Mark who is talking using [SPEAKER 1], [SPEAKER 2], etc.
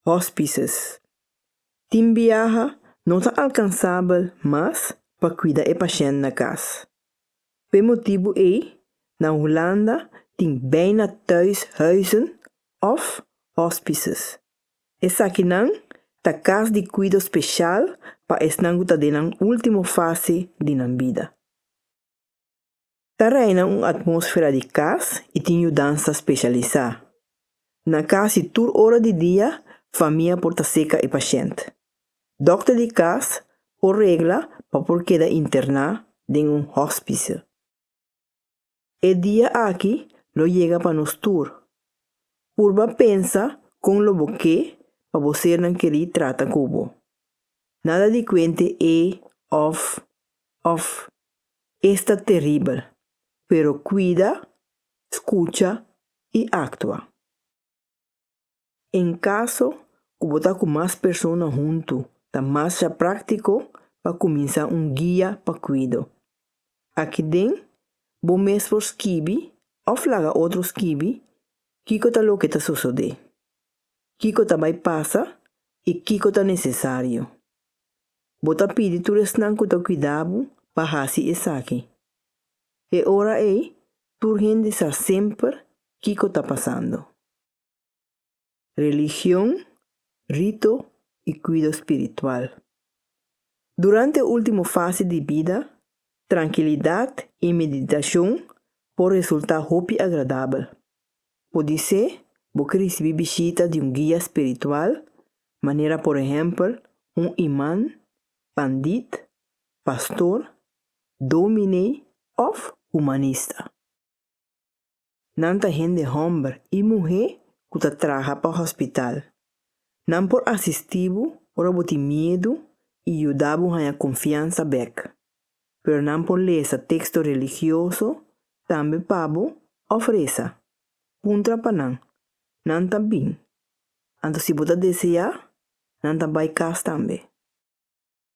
[SPEAKER 1] hospices. Tim viaja não está alcançável, mas para cuidar do paciente na casa. Por motivo na Holanda tem bijna 1000 of hospices. Essa aqui não tá casa de cuidado especial para estar na última fase de na vida. Tá reina uma atmosfera de casa e tem dança especializada. Na casa, toda hora de dia, família porta seca e paciente. Doctor de casa, por regra, para por queda internar em hospice. E dia aqui, lo llega para nos tour. Urba pensa com lo boque para você não querer tratar cubo. Nada de cuente off. Está terrível, pero cuida, escucha e actúa. Em caso, cubo tá com mais pessoas junto, tá mais já prático para começar guia para cuido. Aqui dentro, bom mês por skibi, ou flaga outros skibi, kiko tá lo que tá sucede. Kiko tá vai passa e kiko tá necessário. Bota pedi tu resnan kuta cuidado para hasi esaki. E ora tu gente sabe sempre kiko tá passando. Religião, rito e cuidado espiritual. Durante a última fase de vida, tranquilidade e meditação podem resultar hopi agradável. Pode ser você receber visita de guia espiritual, maneira, por exemplo, imã, pandit, pastor, domine ou humanista. Nanta gente homem e mulher que trabalha para o hospital. Não por assistivo, ora botar medo e ajudar a confiança back. Pero não por ler texto religioso, também pabo ofereça. Puntra panang, não também. Anto se você desejar, não também casa também.